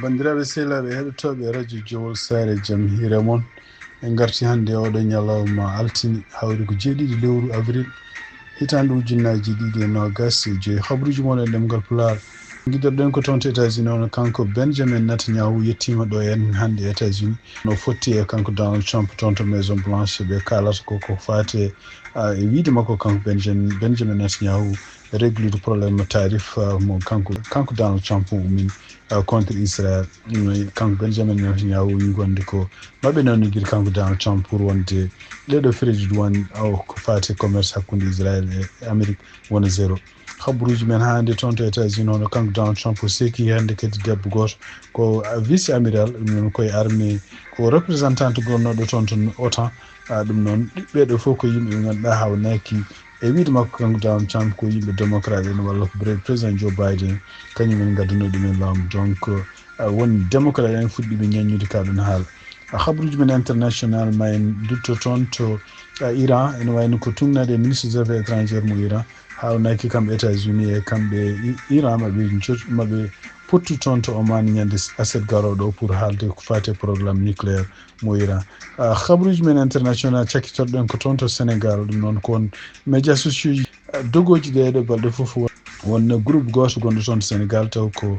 Bandiraɓe sehlaɓe heɗotoɓe radio Jowol Sare Jaam Hiire moon en garti hannde oɗo ñalawma altini hawri ko 7 lewru avril hitande ujunnaji 2025 habruji moon e ɗemgal Pulaar guidoɗen ko toon to États-Unis ono kanko Benjamin Netanyahu yettima ɗo en hannde États-Unis no fotti e kanko Donald Trump toon to Maison Blanche ɓe kalata koko fate e wiide makko kanko Benjamin Netanyahu réglude probléme tarif mo kanko Donald Trump ummin contre Israël kanko Benjamin Netanyahu wi wonde ko maɓe nannodiri kanko Donald Trump pour wonde ɗeɗo freji duwan ko fate commerce hakkude Israël e Amérique wona zéro habruji men hande toon to États-Unis ono kanko Donald Trump o seki hande kadi debbo goto ko vice amiral ɗum noon koye armée ko représentante gonnoɗo toon to OTAN ɗum noon ɓeɗo fof ko yimɓe ɓe ganduɗa hawnaki e wiide makko kanko Donald Trump ko yimɓe démocrate en walla ko président Joe Biden kañum en gadduno ɗumen laamu donc won démocrate en fuɗɗiɓe ñaññude ka ɗum haala habruji men international ma en dutto toon to Iran ene wayno ko tumnade ministre des affaires étrangères mo Iran hawnaki kamɓe États-Unis e kamɓe Iran maɓe pottu toon to Oman ñande aset garoɗo pour haalde ko fate programme nucléaire mo Iran habruji men international cakkitoɗen ko toon to Sénégal ɗum noon ko won médias sociaux ji dogoji ɗeɗo balɗe foof won groupe goto gonɗo toon to Sénégal taw ko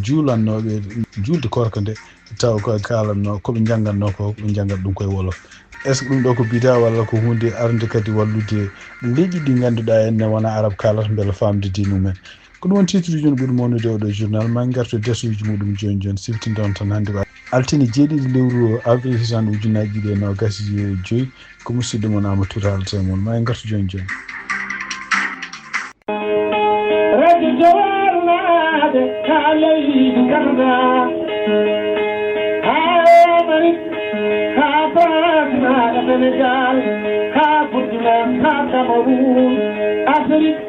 juulannoɓe julde korka nde taw ko kalanno koɓe jangganno ko ɓe janggat ɗum koye wolof est ce que ɗum ɗo ko bida walla ko hunde arde kadi wallude leƴƴi ɗi ganduɗa enne wona arabe kalata beele famde diinumen ko ɗum won titre uji no ɓuuri mawnude oɗo journal ma garto desuji muɗum joni joni siftinde on tan hannde altini 7 lewru avril hitande ujunnaji 2025 ko musidɗo mon Amadou haalate moon ma en gartu joni joni radio Jowol naade kaaleydi garda haamari ha basnaɗa Sénégal ha Burkina ha Cameroun Afrique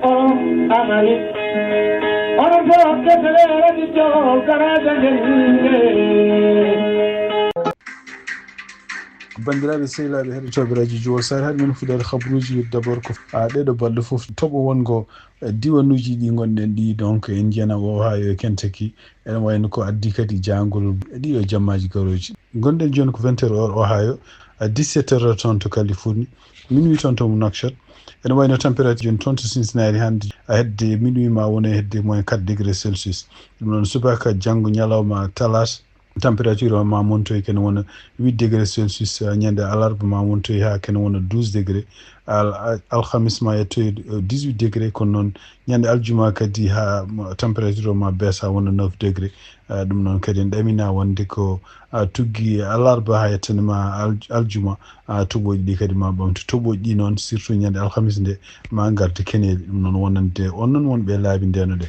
Amérique onon fof defere radio Jowol garaje bandiraɓe sehlaɓe heɗotoɓe radio Jowol Sare haɗi men fuɗade habruji d' abord ko ɗeɗo balɗe foof toɓo wongo diwanuji ɗi gonɗen ɗi donc en jiyana o ha yo Kentucky ene wayno ko addi kadi jangol ɗiɗo jammaji garoji gonɗen joni ko 20 heures Ohio 17 heures toon to Californie minuit toon to Nouakchott ene wayno température joni toon to Cincinnati hande hedde minuit ma wona hedde moins 4 degré Celsius ɗum noon subaka janggo ñalawma talata température ma montoy kene wona 8 degré Celsius ñande alarba ma montoy ha kene wona 12 degré alhamis ma yettoy 18 degré kono noon ñande aljuma kadi ha température ma baisse ha wona 9 degré ɗum noon kadi en ɗamina wonde ko tuggi alarba ha yettane ma aljuma toɓoji ɗi kadi ma ɓamta toɓoji ɗi noon surtout ñande alhamis nde ma garde keneɗe ɗum noon wonande on noon wonɓe laabi ndeno ɗe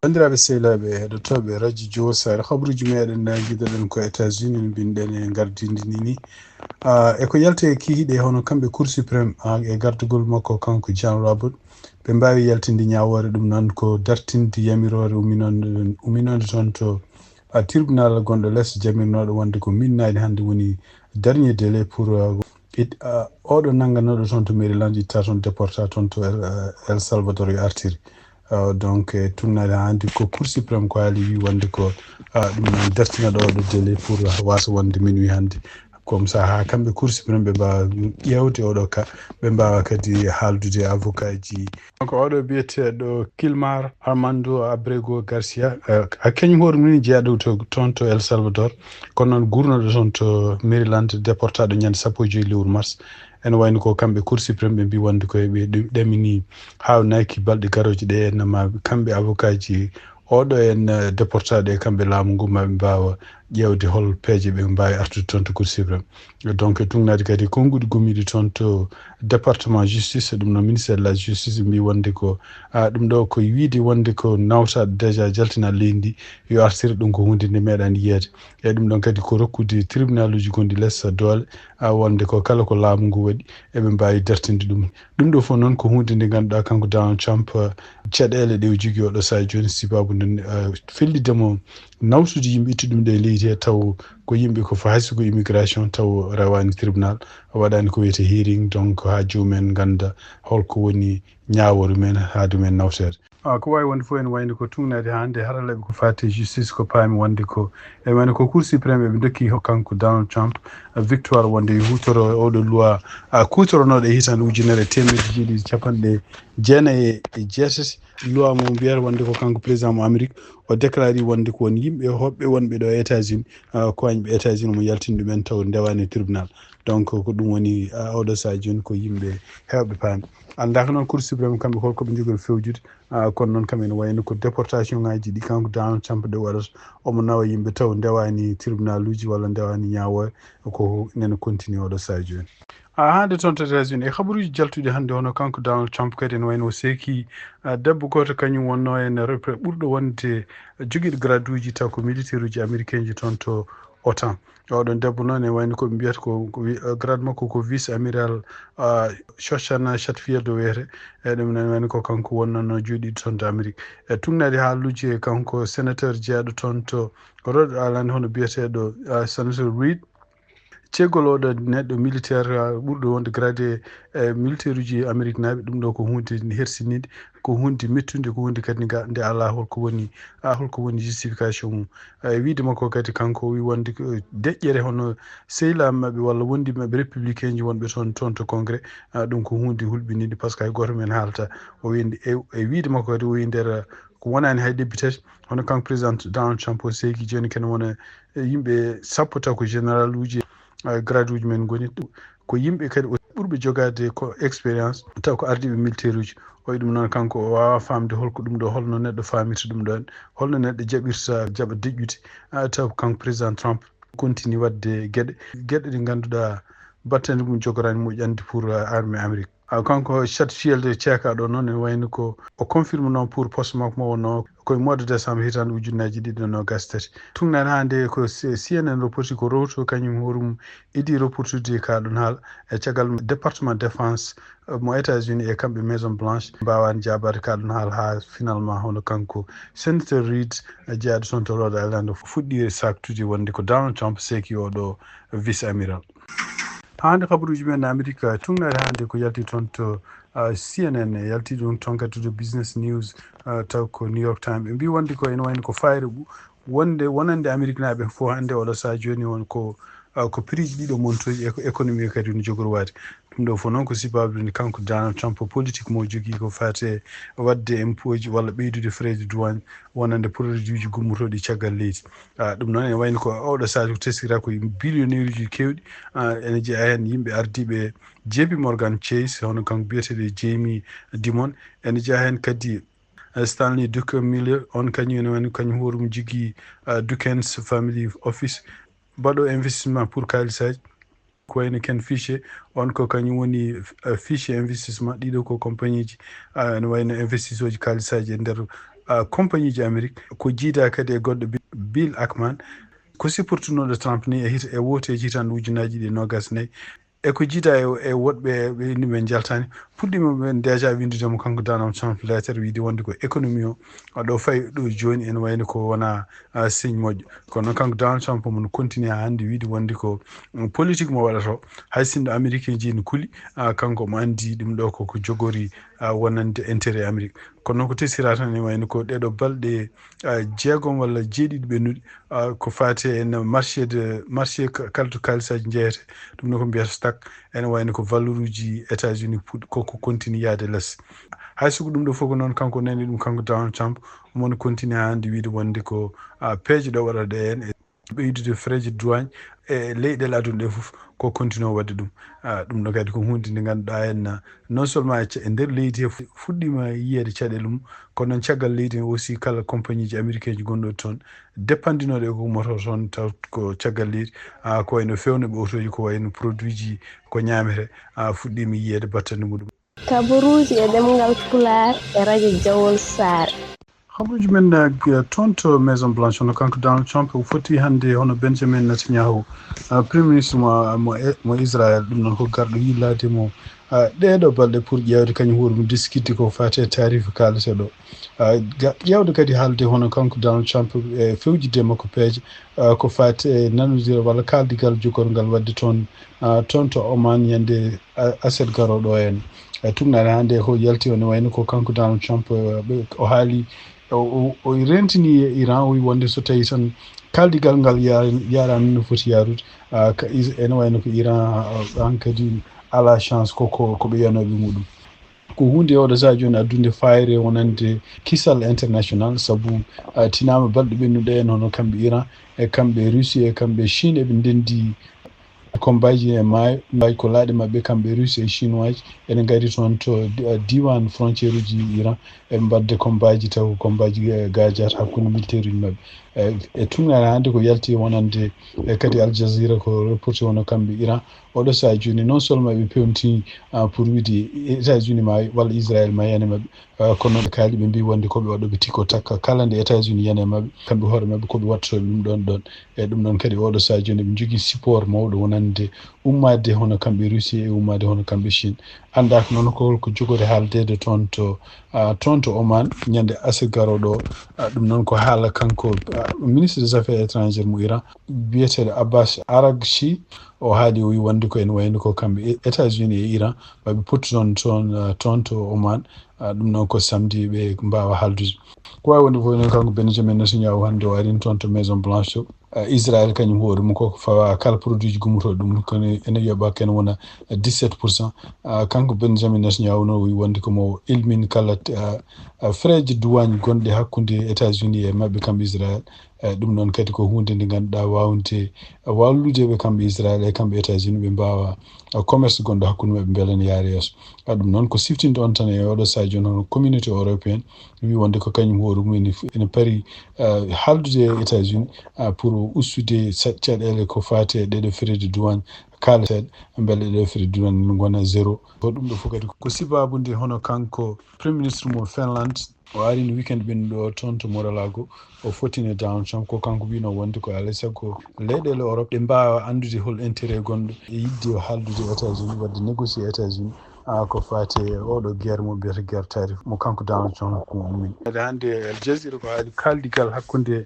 bandiraɓe sehlaɓe heɗotoɓe radio Jowol Sare habruji meɗen guidoɗen ko États-Unis binɗen e gardidini ni eko yalte kihiɗe hono kamɓe Cour suprême e gardugol makko kanko John Roberts ɓe mbawi yaltinde ñawore ɗum noon ko dartinde yamirore uminode toon to tribunal gonɗo less jamirnoɗo wonde ko minnade hande woni dernier délai pour oɗo nangganoɗo toon to Maryland itta toon déporta toon to El Salvador yo artiri donc tournade hande ko Cour suprême ko haali wi wonde ko ɗum noon dartinaɗo oɗo délai pour wasa wonde minuit hande comme ça ha kamɓe Cour suprême ɓe mbawa ƴewde oɗo ka ɓe mbawa kadi haaldude avocat ji donc oɗo biyeteɗo Kilmar Armando Abrego Garcia kañum hoore mum ni jeeyaɗo toon to El Salvador kono noon gurnoɗo toon to Maryland déportaɗo ñande 15 lewru mars ene wayno ko kamɓe Cour suprême ɓe mbi wonde koye ɓe ɗamini hawnaki balɗe garoje ɗe henna ma kamɓe avocat ji oɗo en déportaɗo e kamɓe laamu ngu maɓe mbawa ƴewde hol peeje ɓe mbawi artude toon to Cour suprême donc tugnade kadi konnguɗi gommiɗi toon to département justice ɗum no ministére de la justice mbi wonde ko ɗum ɗo ko wiide wonde ko nawtaɗo déjà jaltina leydi ndi yo artira ɗum ko hunde nde meeɗani yiyede e ɗum ɗon kadi ko rokkude tribunal uji gonɗi less doole wonde ko kala ko laamu ngu waɗi eɓe mbawi dartinde ɗum ɗo fof noon ko hunde nde ganduɗa kanko Donald Trump caɗele ɗe o jogui oɗo saha joni sibabude fellidemo nawtude yimɓe itti ɗum ɗe leydi he taw ko yimɓe ko hayso ko immigration taw rawani tribunal waɗani ko wiyete hearing donc ha jomumen ganda holko woni ñawore men ha ɗumen nawtere ko wawi wonde fof en wayno ko tungnade hannde haralaɓe ko fati justice ko paami wonde ko e wayno ko cour suprême eɓe dokki kanko Donald Trump victoire wonde hutoro oɗo loi kutoronoɗo e hitande ujunere temedde ɗiɗi capanɗe jeenayi e jeetati loi mo mbiyata wonde ko kanko président mo Amérique o déclare wonde ko won yimɓe hoɓɓe wonɓe ɗo États-Unis ko wañɓe États-Unis mo yaltini ɗumen taw ndewani tribunal donc ko ɗum woni oɗo saha joni ko yimɓe hewɓe paami andaka noon cour suprême kamɓe holkoɓe jogori fewjude kono noon kam ene wayno ko déportation ngaji ɗi kanko Donald Trump ɗe waɗata omo nawa yimɓe taw ndewani tribunal uji walla ndewani ñawoya ko nene continue oɗo saha joni hande toon to États-Unis e habaruji jaltuɗi hannde hono kanko Donald Trump kadi ene wayno o seeki debbo goto kañum wonno en ɓurɗo wonde joguiɗo grade uji taw ko militaire uji américain ji toon to OTAN oɗon debbo noon e wayno koɓe mbiyata ko grade makko ko vice amiral Shoshana Chatfield o wiyete e ɗum ne wayno ko kanko wonnano jooɗiɗo toon to Amérique e tugnade haaluji e kanko sénateur jeeyaɗo toon to Rhode Island hono biyeteɗo sénateur Reid ceggol oɗo neɗɗo militaire ɓurɗo wonde gradé e militaire uji Amérique naaɓe ɗum ɗo ko hunde hersinide ko hunde mettude ko hunde kadi nde ala holko woni justification mum e wiide makko kadi kanko wi wonde deƴƴere hono sehilaɓe mabɓe walla wondi mabɓe républicain ji wonɓe toon to congrès ɗum ko hunde hulɓinide par ce que hay goto men haalata o wi e wiide makko kadi o wi nder ko wonani hay ɗebbi tati hono kanko président Donald Trump o seeki joni kene wona yimɓe sappo taw ko général uji grade uji men goni ko yimɓe kadi ɓurɓe jogade ko expérience taw ko ardiɓe militaire uji o wi ɗum noon kanko o wawa famde holko ɗum ɗo holno neɗɗo famirta ɗum ɗon holno neɗɗo jaɓa deƴƴude taw kanko président Trump continue wadde gueɗe ɗe ganduɗa battane mum jogorani moƴƴande pour armée Amérique kanko Chatfield ceekaɗo noon ne wayno ko o confirme noon pour poste makko mo wonno koye mois de décembre hitande ujunnaji ɗiɗi nogas tati tugnani hande ko CNN reporti ko rewto kañum horum idi reportude kaɗon haala e caggal département défense mo États-Unis e kamɓe maison blanche mbawani jabade kaɗon haala ha finalement hono kanko sénateur Reid jeeyaɗo toon to Rhode Island fuɗɗi saktude wonde ko Donald Trump seeki oɗo vice amiral hande habaruji men Amérique tugnade hande ko yalti toon to CNN yalti ɗum toon kadi to business news taw ko New York Times ɓe mbi wonde ko ene wayno ko fayre wonande Amérique naaɓe fof hande oɗo saha joni won ko prix ji ɗiɗo montoji économie kadi no jogori waade ɗum ɗo fof noon ko sibabude kanko Donald Trump politique mo jogui ko fate wadde impôt ji walla ɓeydude frais de douane wonande produit uji gummotoɗi caggal leydi ɗum noon ene wayno ko oɗo saha ko teskira ko billionnaire uji kewɗi ene jeeya hen yimɓe ardiɓe JP Morgan Chase hono kanko biyeteɗo Jamie Dimon ene jeeya hen kadi Stanley Druckenmiller on kañum ene wayno kañum horum jogui Duken's Family Office mbaɗo investissement pour kalisaji ko wayno Ken Fisher on ko kañum woni Fisher investissement ɗiɗo ko compagnie ji ene wayno investisseur ji kalisaji e nder compagnie ji Amérique ko jiida kadi e goɗɗo Bill Ackman ko sipportunoɗo Trump ni e woteji hitande ujunnaji ɗi nogas nayyi e ko jiida e woɗɓe ɓe indi men jaltani puɗɗima ɓen déjà windudemo kanko Donald Trump lettere wiide wonde ko économie o ɗo fayi ɗo joni ene wayno ko wona signe moƴƴo kono noon kanko Donald Trump omo continue ha hande wiide wonde ko politique mo waɗata o hay sinno américain ji ne kuuli kanko mo andi ɗum ɗo koko jogori wonande intérêt Amérique kono noon ko teskira tan ene wayno ko ɗeɗo balɗe jeegom walla jeeɗiɗi ɓennuɗi ko fate en marché kala to kalisaji jeeyete ɗum ɗo ko mbiyata stock ene wayno ko valeur uji États-Unis koko continue yaade less hay soko ɗum ɗo fof ko noon kanko nani ɗum kanko Donald Trump omon continue hande wiide wonde ko peeje ɗo waɗaɗe hen e ɓeydude frais de douane e leyɗele aduna ɗe fof ko continue o wadde ɗum ɗum ɗo kadi ko hunde nde ganduɗa hen non seulement e nder leydi he fuɗɗima yiyede caɗele mum kono noon caggal leydi he aussi kala compagnie ji américain ji gonɗo toon dépendinoɗe e ko ummoto toon taw ko caggal leydi ko wayno fewnoɓe autoji ko wayno produit ji ko ñamete fuɗɗima yiyede battane muɗum kabaruji e ɗemgal Pulaar e radio Jawol Sare habaruji men toon to maison blanche hono kanko Donald Trump o foti hande hono Benjamin Netanyahu premier ministre mo Israel ɗum noon ko garɗo yillade mo ɗeɗo balɗe pour ƴewde kañum hoore mum diskidde ko fate tarife kalete ɗo ƴewde kadi haalde hono kanko Donald Trump e fewjide makko peeje ko fate nanodira walla kaldigal jogorgal wadde toon to Oman yande aset garoɗo en tugnaɗe hannde ko yalti one wayno ko kanko Donald Trump o haali o rentini e Iran o wi wonde so tawi tan kaldigal ngal yarani no foti yarude ene wayno ko Iran an kadi ala chance ko ɓe yanoɓe muɗum ko hunde oɗo sa joni addunde fayre wonande kisal international saabu tinama balɗe ɓennuɗe en hono kamɓe Iran e kamɓe Russie e kamɓe Chine eɓe ndendi combaji e maayo ko laaɗe maɓɓe kamɓe Russie e chinois ene gari toon to diwan frontiére uji Iran eɓe mbadde combaji taw combaji gajat hakkude militaire uji maɓɓe e tungare hannde ko yalti wonande kadi Al Jazeera ko reporté wono kamɓe Iran oɗo saa joni non seulement ɓe pewti pour wiide États-Unis ma walla Israël ma yane maɓɓe kono ɓe kaali ɓe mbi wonde koɓe waɗoɓe tikko takka kala nde États-Unis yane maɓɓe kamɓe hoore maɓɓe koɓe wattoɓe ɗum ɗon e ɗum ɗon kadi oɗo saa joni ɓe jogui support mawɗo wonande ummade hono kamɓe Russie e ummade hono kamɓe Chine andaka noon ko holko jogori haaldede toon to Oman ñande ase garoɗo ɗum noon ko haala kanko ministre des affaires étrangères mo Iran biyeteɗo Abbas Araghchi o haali o wi wonde ko ene wayno ko kamɓe États-Unis e Iran maɓe potti toon to Oman ɗum noon ko samedi ɓe mbawa haaldude ko wawi wonde fof noon kanko Benjamin Netanyahu hannde o arini toon to Maison Blanche to Israël kañum hoore mum koko fawa kala produit ji gummotoɗo ɗum kono ene yoɓa ken wona 17%. Kanko Benjamin Netanyahu no wi wonde komo ilmini kala frais ji douane gonɗe hakkude États-Unis e maɓɓe kamɓe Israël ɗum noon kadi ko hunde nde ganduɗa wawde walludeɓe kamɓe Israël e kamɓe États-Unis ɓe mbawa commerce gonɗo hakkude maɓɓe beele ne yaara yeeso ɗum noon ko siftinde on tan e oɗo sa joni hono communauté européenne wi wonde ko kañum hoore mum ene paari haaldude e États-Unis pour ustude caɗele ko fati e ɗeɗo frais de douane kalateɗe beele ɗeɗo frais de douane ne gona zéro ko ɗum ɗo fof kadi ko sibabude hono kanko premier ministre mo Finlande o ari no weekend ɓennuɗo toon to Mar-a-Lago o fotini Donald Trump ko kanko wino wonde ko alay saago leyɗele Europe ɗe mbawa andude hol intérêt gonɗo e yidde haaldude États-Unis wadde négocier États-Unis ko fati oɗo guerre mo mbiyata guerre tarif mo kanko Donald Trump ko ummini hannde Al Jazeera ko haali kaldigal hakkude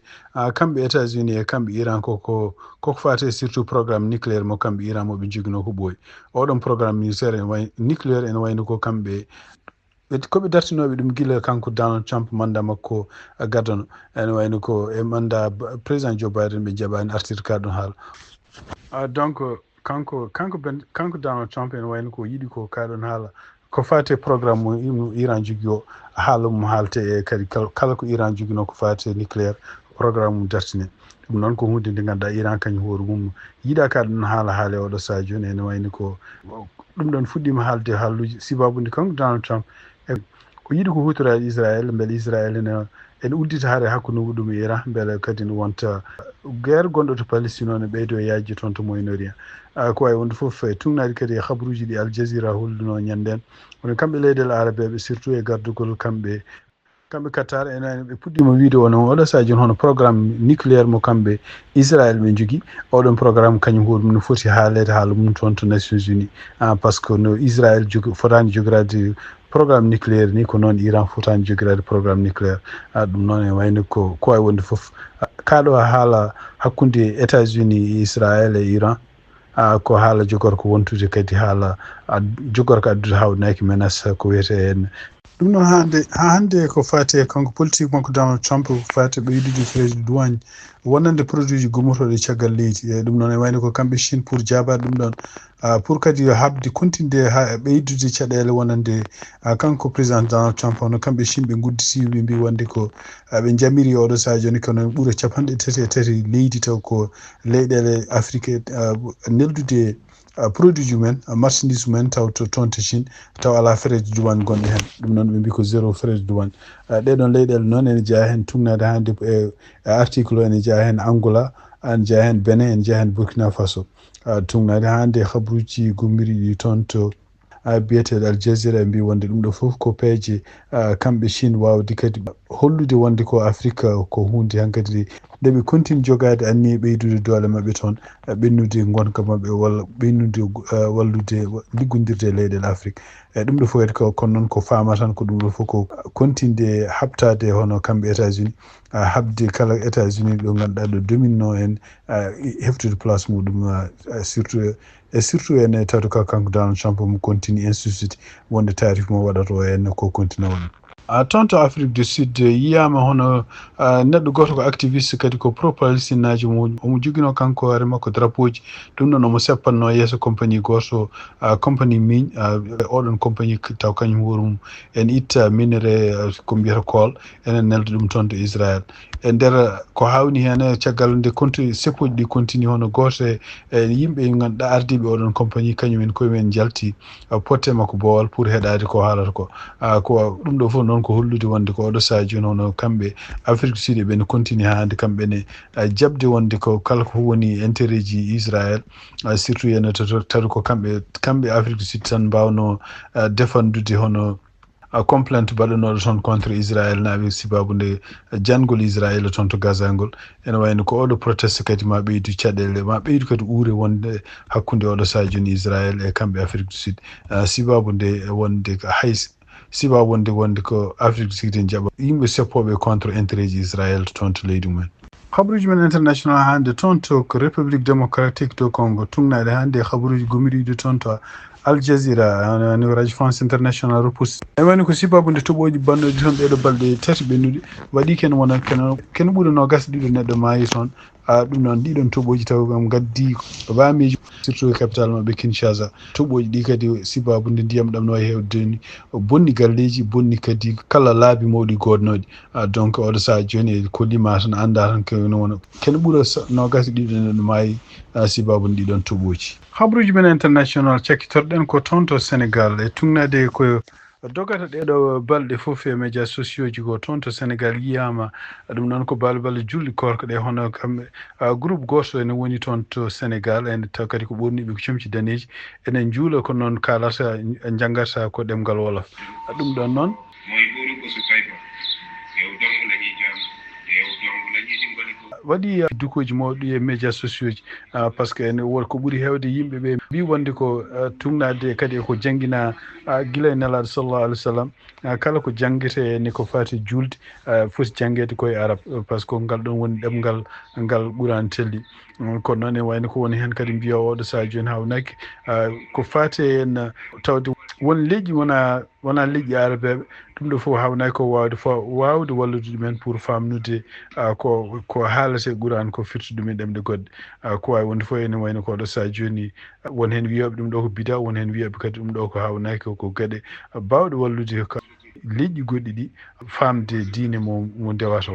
kamɓe États-Unis e kamɓe Iran koko fati surtout programme nucléaire mo kamɓe Iran moɓe jogino huɓoy oɗon programme militaire nucléaire ene wayno ko kamɓe koɓe dartinoɓe ɗum gila kanko Donald Trump manda makko gadano ene wayno ko e manda président Joe Biden ɓe jaɓani artirde ka ɗon haala donc kanko Donald Trump ene wayno ko yiɗi ko kaɗon haala ko fate programme mo Iran jogui o haala mum haalte e kadi kala ko Iran joguino ko fate nucléaire programme mum dartine ɗum noon ko hunde nde ganduɗa Iran kañum hoore mum yiiɗa ka ɗum haale oɗo sa joni ene wayni ko ɗum ɗon fuɗɗima haalde haalluji sibabude kanko Donald Trump o yiɗi ko hutorade Israël beele Israël ene uddita haare hakkude muɗum e Iran beele kadi ne wonta guerre gonɗo to Palestine o ne ɓeydo e yajji toon to Moyen-Orient ko wawi wonde foof tungnaɗi kadi e habaruji ɗi Al Jazeera holluno ñanden kono kamɓe leyɗele arabeɓe surtout e gardugol kamɓe Qatar ene ɓe puɗɗima wiide wono oɗo sa joni hono programme nucléaire mo kamɓe Israël ɓe jogui oɗon programme kañum hoɗum no foti haalede haala mum toon to Nations Unies par ce que no Israël fotani jogorade programme nucléaire ni ko noon Iran fotani jogirade programme nucléaire ɗum noon e wayno ko wawi wonde foof kaɗo haala hakkude États-Unis Israël e Iran ko haala jogor ko wontude kadi haala jogor ko addude hawnaki menace ko wiyete hen ɗum noon hande ko fati kanko politique makko Donald Trump ko fati ɓeydude frais de douane wonande produit ji gummotoɗe caggal leydi e ɗum noon e wayno ko kamɓe Chine pour jabade ɗum ɗon pour kadi habde continue ha ɓeydude caɗele wonande kanko président Donald Trump hono kamɓe Chine ɓe gudditi ɓe mbi wonde ko ɓe jamiri oɗo sa joni kono ɓuura 33 leydi taw ko leyɗele Afrique neldude produit ji mumen marchandise mumen taw to toon to Chine taw ala frais de douane gonɗo hen ɗum noon ɓe mbi ko zéro frais de douane ɗeɗon leyɗele noon ene jeeya hen tugnade hande e article o ene jeeya hen Angola ene jeeya hen Benin ene jeeya hen Burkina Faso tugnade hande habaruji gummiriɗi toon to biyeteɗo Al Jazeera e mbi wonde ɗum ɗo foof ko peeje kamɓe Chine wawde kadi hollude wonde ko Afrique ko hunde hankkadi nde ɓe continue jogade anni ɓeydude doole maɓɓe toon ɓennude gonka maɓɓe walla ɓennude wallude liggodirde e leyɗele Afrique ɗum ɗo fof kadi kono noon ko fama tan ko ɗum ɗo fof ko continde habtade hono kamɓe États-Unis habde kala États-Unis ɗo ganduɗa ɗo dominno en heftude place muɗum surtout ene tawde kanko Donald Trump mo continue insistide wonde tarif mo waɗata o henne ko continue waɗa toon to Afrique du Sud yiyama hono neɗɗo goto ko activiste kadi ko pro palestine naji omo joguino kanko hoore makko drapeau ji ɗum ɗon omo seppanno yeeso compagnie goto compagnie miñ oɗon compagnie taw kañum wuuro mum en itta minerai ko mbiyata kool enen nelda ɗum toon to Israël e nder ko hawni hen caggal nde seppoji ɗi continue hono goto e yimɓe ganduɗa ardiɓe oɗon compagnie kañumen koyemen jalti potte makko boowal pour heɗade ko haalata ko ko ɗum ɗo fof noon ko hollude wonde ko oɗo saaha joni hono kamɓe Afrique du Sud ɓene continue hande kamɓene jabde wonde ko kala ko woni intérêt ji Israël surtout ene tawi ko kamɓe Afrique du Sud tan mbawno défendude hono complainte baɗanoɗo toon contre Israël naaɓe sibabude jangol Israël toon to Gaza ngol ene wayno ko oɗo proteste kadi ma ɓeydu caɗele ma ɓeydu kadi uure wonde hakkude oɗo saaha joni Israël e kamɓe Afrique du Sud sibabude wonde hay sibabude wonde ko Afrique du Sud en jaɓa yimɓe seppoɓe contre intérêt ji Israël toon to leydi mumen habaruji men international hande toon to ko République démocratique de Congo tungnaɗe hande habaruji gomiriɗe toon to Al Jazeera no radio France international repousse e wani ko sibabude toɓoji bannoɗi toon ɓeɗo balɗe tati ɓennuɗi waɗi ken wona ken ɓuurano gas ɗiɗo neɗɗo maayi toon ɗum noon ɗiɗon toɓoji taw kam gaddi bamiji surtout capital maɓɓe Kinshasa toɓoji ɗi kadi sibabude ndiyam ɗam no wawi hewde ni bonni galleji bonni kadi kala laabi mawɗi godnoɗi donc oɗo saaha joni ko lima tan anda tan keno wona ken ɓuura no gas ɗiɗo neɗɗo maayi sibabude ɗiɗon toɓoji habruji men international cakkitorɗen ko toon to Sénégal e tungnade ko dogata ɗeɗo balɗe fof e médias sociaux ji ko toon to Sénégal yiyama ɗum noon ko balballo julɗi korko ɗe hono kamɓe groupe goto ene woni toon to Sénégal ene taw kadi ko ɓurniɓe ko comci daneji enen juula ko noon kalata janggata ko ɗemgal wolof ɗum ɗon noon waɗi dukoji mawɗi e médias sociaux ji par ce que ene won ko ɓuuri hewde yimɓe ɓe mbi wonde ko tungnade kadi ko jangguina guila e nelaɗo sallallah alih w sallam kala ko jangguete ni ko fati julde foti jangguede koye arabe par ce que ngal ɗon woni ɗemgal ngal ɓuurani telli kono noon e wayno ko woni hen kadi mbiya oɗo saaha joni hawnaki ko fati en tawde won leƴƴi wona leƴƴi arabeɓe ɗum ɗo fof hawnaki ko wawde wallude ɗumen pour famnude ko haalate ɓuurani ko firti ɗum e ɗemɗe goɗɗe ko wawi wonde fof ene wayno ko oɗo saaha joni won hen wiyaɓe ɗum ɗo ko bida won hen wiyaɓe kadi ɗum ɗo ko hawnaki ko gueɗe bawɗe wallude leƴƴi goɗɗi ɗi famde diine mo ndewata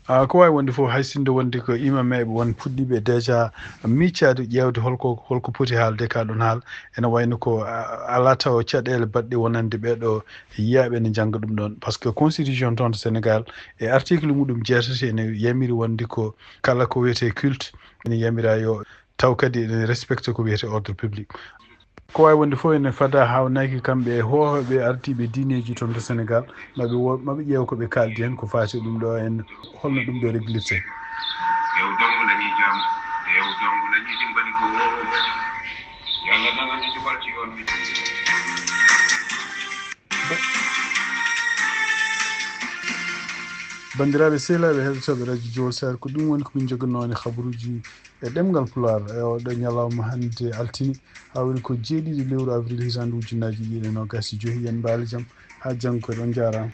o ko wawi wonde fof hay sinde wonde ko imameɓe won puɗɗiɓe déjà miccade ƴewde holko poti haalde ka ɗon haala ene wayno ko ala taw caɗele baɗɗe wonande ɓeɗo yiyaɓe ne jangga ɗum ɗon par ce que constitution toon to Sénégal e article muɗum jeetati ene yamiri wonde ko kala ko wiyete culte ene yamira yo taw kadi ene respecte ko wiyete ordre public ko wawi wonde fof ene fada hawnaki kamɓe hohoɓe ardiɓe diineji toon to Sénégal maɓe ƴeewa koɓe kaldi hen ko fati ɗum ɗo en holno ɗum ɗo réglirte bandiraɓe sehlaɓe heɗotoɓe radio Jowol Sahel ko ɗum woni komin jogonnoone habaruji e ɗemgal Pulaar e oɗo ñalawma hande altini ha woni ko 7 lewru avril hitande ujunnaji ɗiɗi e nogas e joyyi yen mbaali jaam ha janggo koye ɗon jarama